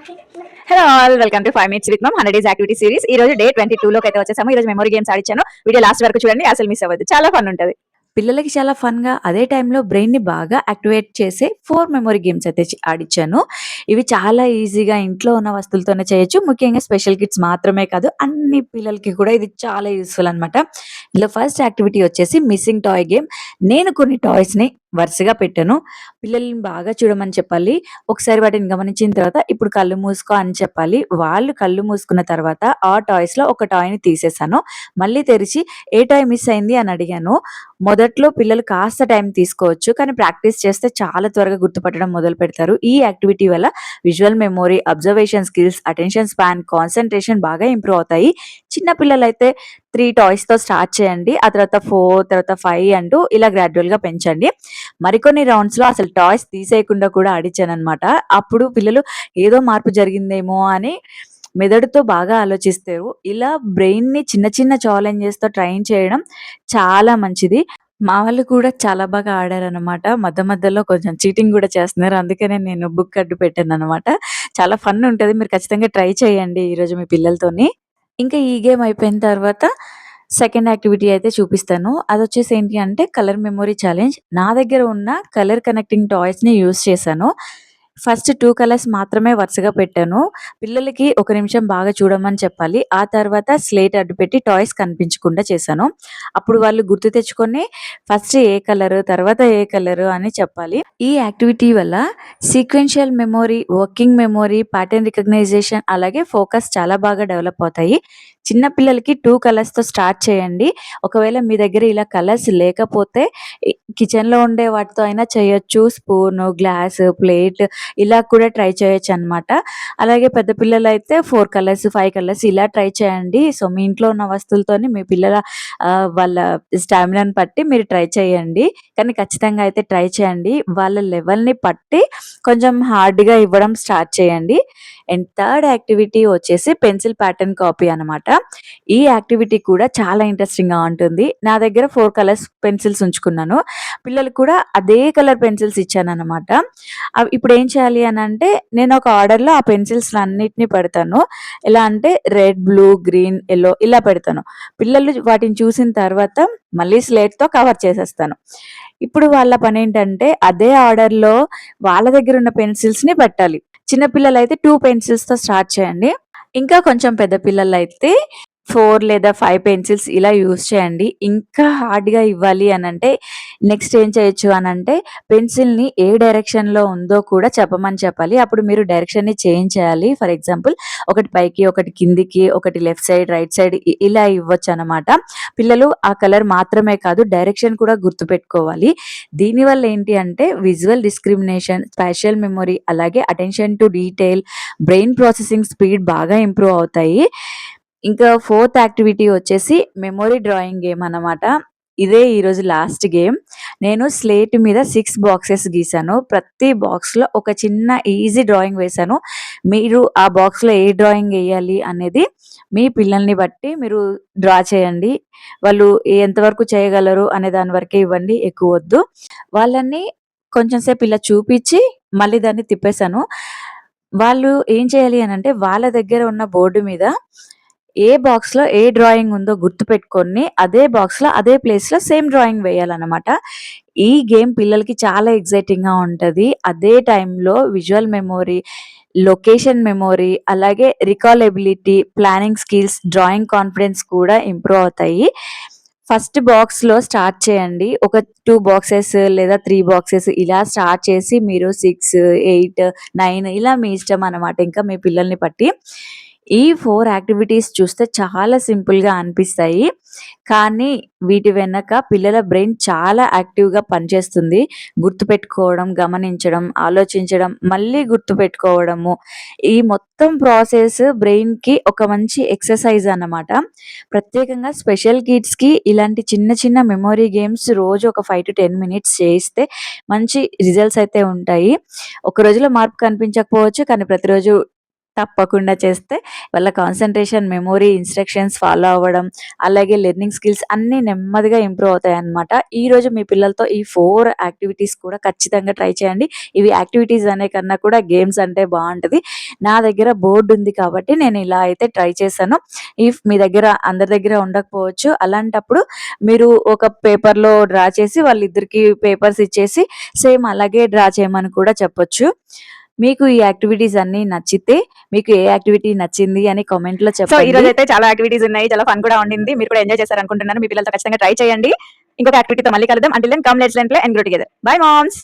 Hello all welcome to 5 minutes with mum 100 days activity series. ఈ రోజు day 22 లోకి అయితే వచ్చేసాము. ఈ రోజు మెమరీ గేమ్స్ ఆడిచ్చాను. వీడియో లాస్ట్ వరకు చూడండి, అసలు మిస్ అవ్వద్దు. చాలా ఫన్ ఉంటది. పిల్లలకి చాలా ఫన్‌గా అదే టైంలో బ్రెయిన్‌ని బాగా యాక్టివేట్ చేసే 4 మెమరీ గేమ్స్ అయితే ఆడిచ్చాను. ఇవి చాలా ఈజీగా ఇంట్లో ఉన్న వస్తువులతోనే చేయొచ్చు. ముఖ్యంగా స్పెషల్ కిడ్స్ మాత్రమే కాదు, అన్ని పిల్లలకి కూడా ఇది చాలా యూజ్‌ఫుల్ అనమాట. ఇందులో ఫస్ట్ యాక్టివిటీ వచ్చేసి మిస్సింగ్ టాయ్ గేమ్. నేను కొన్ని టాయ్స్‌ని వరుసగా పెట్టాను. పిల్లల్ని బాగా చూడమని చెప్పాలి. ఒకసారి వాటిని గమనించిన తర్వాత ఇప్పుడు కళ్ళు మూసుకో అని చెప్పాలి. వాళ్ళు కళ్ళు మూసుకున్న తర్వాత ఆ టాయ్స్‌లో ఒక టాయ్‌ని తీసేసాను. మళ్ళీ తెరిచి ఏ టాయ్ మిస్ అయింది అని అడిగాను. మొదట్లో పిల్లలు కాస్త టైం తీసుకోవచ్చు. కానీ ప్రాక్టీస్ చేస్తే చాలా త్వరగా గుర్తుపట్టడం మొదలుపెడతారు. ఈ యాక్టివిటీ వల్ల visual memory, observation skills, attention span, concentration బాగా ఇంప్రూవ్ అవుతాయి. చిన్న పిల్లలైతే 3 టాయ్స్‌తో స్టార్ట్ చేయండి. ఆ తర్వాత 4, తర్వాత 5 అంటూ ఇలా గ్రాడ్యుయల్‌గా పెంచండి. మరికొన్ని రౌండ్స్‌లో అసలు టాయ్స్ తీసేయకుండా కూడా ఆడిచ్చాననమాట. అప్పుడు పిల్లలు ఏదో మార్పు జరిగిందేమో అని మెదడుతో బాగా ఆలోచిస్తారు. ఇలా బ్రెయిన్‌ని చిన్న చిన్న ఛాలెంజెస్‌తో ట్రైన్ చేయడం చాలా మంచిది. మా వాళ్ళు కూడా చాలా బాగా ఆడారనమాట. మధ్య మధ్యలో కొంచెం చీటింగ్ గూడా చేస్తున్నారు. అందుకనే నేను బుక్ అడ్డు పెట్టాననమాట. చాలా ఫన్ ఉంటది. మీరు ఖచ్చితంగా ట్రై చేయండి ఈరోజు మీ పిల్లలతోని. ఇంకా ఈ గేమ్ అయిపోయిన తర్వాత సెకండ్ యాక్టివిటీ అయితే చూపిస్తాను. అదొచ్చేసి ఏంటి అంటే కలర్ మెమరీ ఛాలెంజ్. నా దగ్గర ఉన్న కలర్ కనెక్టింగ్ టాయ్స్‌ని యూజ్ చేశాను. ఫస్ట్ 2 కలర్స్ మాత్రమే వరుసగా పెట్టాను. పిల్లలకి ఒక నిమిషం బాగా చూడమని చెప్పాలి. ఆ తర్వాత స్లేట్ అడ్డుపెట్టి టాయ్స్ కనిపించకుండా చేశాను. అప్పుడు వాళ్ళు గుర్తు తెచ్చుకొని ఫస్ట్ ఏ కలరు, తర్వాత ఏ కలరు అని చెప్పాలి. ఈ యాక్టివిటీ వల్ల sequential memory, working memory, pattern recognition అలాగే ఫోకస్ చాలా బాగా డెవలప్ అవుతాయి. చిన్న పిల్లలకి 2 కలర్స్‌తో స్టార్ట్ చేయండి. ఒకవేళ మీ దగ్గర ఇలా కలర్స్ లేకపోతే కిచెన్‌లో ఉండే వాటితో అయినా చేయొచ్చు. స్పూను, గ్లాసు, ప్లేట్ ఇలా కూడా ట్రై చేయొచ్చనమాట. అలాగే పెద్ద పిల్లలైతే 4 కలర్స్, 5 కలర్స్ ఇలా ట్రై చేయండి. సో, మీ ఇంట్లో ఉన్న వస్తువులతోని మీ పిల్లల వాళ్ళ స్టామినాని బట్టి మీరు ట్రై చేయండి. కానీ ఖచ్చితంగా అయితే ట్రై చేయండి. వాళ్ళ లెవెల్‌ని పట్టి కొంచెం హార్డ్‌గా ఇవ్వడం స్టార్ట్ చేయండి. అండ్ థర్డ్ యాక్టివిటీ వచ్చేసి పెన్సిల్ ప్యాటర్న్ కాపీ అనమాట. ఈ యాక్టివిటీ కూడా చాలా ఇంట్రెస్టింగ్‌గా ఉంటుంది. నా దగ్గర 4 కలర్స్ పెన్సిల్స్ ఉంచుకున్నాను. పిల్లలకి కూడా అదే కలర్ పెన్సిల్స్ ఇచ్చాననమాట. ఇప్పుడేం చేయాలి అనంటే, నేను ఒక ఆర్డర్‌లో ఆ పెన్సిల్స్‌లన్నిటిని పెడతాను. ఎలా అంటే రెడ్, బ్లూ, గ్రీన్, యెల్లో ఇలా పెడతాను. పిల్లలు వాటిని చూసిన తర్వాత మళ్ళీ స్లేట్‌తో కవర్ చేసేస్తాను. ఇప్పుడు వాళ్ళ పనేంటంటే, అదే ఆర్డర్‌లో వాళ్ళ దగ్గరున్న పెన్సిల్స్‌ని పెట్టాలి. చిన్న పిల్లలైతే 2 పెన్సిల్స్‌తో స్టార్ట్ చేయండి. ఇంకా కొంచెం పెద్ద పిల్లలైతే 4 లేదా 5 పెన్సిల్స్ ఇలా యూజ్ చేయండి. ఇంకా హార్డ్‌గా ఇవ్వాలి అనంటే నెక్స్ట్ ఏం చేయొచ్చు అనంటే పెన్సిల్‌ని ఏ డైరెక్షన్‌లో ఉందో కూడా చెప్పమని చెప్పాలి. అప్పుడు మీరు డైరెక్షన్‌ని చేంజ్ చేయాలి. ఫర్ ఎగ్జాంపుల్ ఒకటి పైకి, ఒకటి కిందికి, ఒకటి లెఫ్ట్ సైడ్, రైట్ సైడ్ ఇలా ఇవ్వొచ్చనమాట. పిల్లలు ఆ కలర్ మాత్రమే కాదు డైరెక్షన్ కూడా గుర్తుపెట్టుకోవాలి. దీనివల్ల ఏంటి అంటే విజువల్ డిస్క్రిమినేషన్, స్పాషియల్ మెమరీ అలాగే attention to detail, brain processing speed బాగా ఇంప్రూవ్ అవుతాయి. ఇంకా ఫోర్త్ యాక్టివిటీ వచ్చేసి మెమరీ డ్రాయింగ్ గేమ్ అన్నమాట. ఇదే ఈరోజు లాస్ట్ గేమ్. నేను స్లేట్ మీద 6 బాక్సెస్ గీసాను. ప్రతి బాక్స్‌లో ఒక చిన్న ఈజీ డ్రాయింగ్ వేశాను. మీరు ఆ బాక్స్‌లో ఏ డ్రాయింగ్ ఎయ్యాలి అనేది మీ పిల్లల్ని బట్టి మీరు డ్రా చేయండి. వాళ్ళు ఎంతవరకు చేయగలరు అనే దాని వరకే ఇవ్వండి. ఎక్కువొద్దు. వాళ్ళని కొంచెం సేపు ఇలా చూపిచ్చి మళ్ళీ దాన్ని తిప్పేసాను. వాళ్ళు ఏం చేయాలి అనంటే వాళ్ళ దగ్గర ఉన్న బోర్డు మీద ఏ బాక్స్‌లో ఏ డ్రాయింగ్ ఉందో గుర్తుపెట్టుకొని, అదే బాక్స్‌లో, అదే ప్లేస్‌లో సేమ్ డ్రాయింగ్ వేయాలన్నమాట. ఈ గేమ్ పిల్లలకి చాలా ఎక్సైటింగ్‌గా ఉంటది. అదే టైంలో విజువల్ మెమరీ, లొకేషన్ మెమరీ, అలాగే recall ability, planning skills, drawing confidence కూడా ఇంప్రూవ్ అవుతాయి. ఫస్ట్ బాక్స్‌లో స్టార్ట్ చేయండి. ఒక 2 బాక్సెస్ లేదా 3 బాక్సెస్ ఇలా స్టార్ట్ చేసి మీరు 6, 8, 9 ఇలా మీ ఇష్టం అన్నమాట. ఇంకా మీ పిల్లల్ని బట్టి. ఈ 4 యాక్టివిటీస్ చూస్తే చాలా సింపుల్‌గా అనిపిస్తాయి. కానీ వీటి వెనక పిల్లల బ్రెయిన్ చాలా యాక్టివ్‌గా పనిచేస్తుంది. గుర్తుపెట్టుకోవడం, గమనించడం, ఆలోచించడం, మళ్ళీ గుర్తుపెట్టుకోవడము. ఈ మొత్తం ప్రాసెస్ బ్రెయిన్‌కి ఒక మంచి ఎక్సర్‌సైజ్ అన్నమాట. ప్రత్యేకంగా స్పెషల్ కిడ్స్‌కి ఇలాంటి చిన్న చిన్న మెమరీ గేమ్స్ రోజు ఒక 5-10 మినిట్స్ చేయిస్తే మంచి రిజల్ట్స్ అయితే ఉంటాయి. ఒక రోజులో మార్పు కనిపించకపోవచ్చు. కానీ ప్రతిరోజు తప్పకుండా చేస్తే వాళ్ళ కాన్సంట్రేషన్, మెమొరీ, ఇన్‌స్ట్రక్షన్స్ ఫాలో అవ్వడం, అలాగే లెర్నింగ్ స్కిల్స్ అన్నీ నెమ్మదిగా ఇంప్రూవ్ అవుతాయన్నమాట. ఈరోజు మీ పిల్లలతో ఈ 4 యాక్టివిటీస్ కూడా ఖచ్చితంగా ట్రై చేయండి. ఇవి యాక్టివిటీస్ అనే కన్నా కూడా గేమ్స్ అంటే బావుంటది. నా దగ్గర బోర్డ్ ఉంది కాబట్టి నేను ఇలా అయితే ట్రై చేశాను. ఇఫ్ మీ దగ్గర అందరి దగ్గర ఉండకపోవచ్చు. అలాంటప్పుడు మీరు ఒక పేపర్‌లో డ్రా చేసి వాళ్ళిద్దరికీ పేపర్స్ ఇచ్చేసి సేమ్ అలాగే డ్రా చేయమని కూడా చెప్పొచ్చు. మీకు ఈ యాక్టివిటీస్ అన్నీ నచ్చితే మీకు ఏ యాక్టివిటీ నచ్చింది అని కామెంట్‌లో సో చెప్పండి. ఈ రోజు అయితే చాలా యాక్టివిటీస్ ఉన్నాయి, చాలా ఫన్ కూడా ఉండింది. మీరు కూడా ఎంజాయ్ చేశారు అనుకుంటున్నాను. మీ పిల్లలతో ఖచ్చితంగా ట్రై చేయండి. ఇంకొక యాక్టివిటీతో మళ్ళీ కలుద్దాం. Until then come let's learn play and grow together. Bye moms.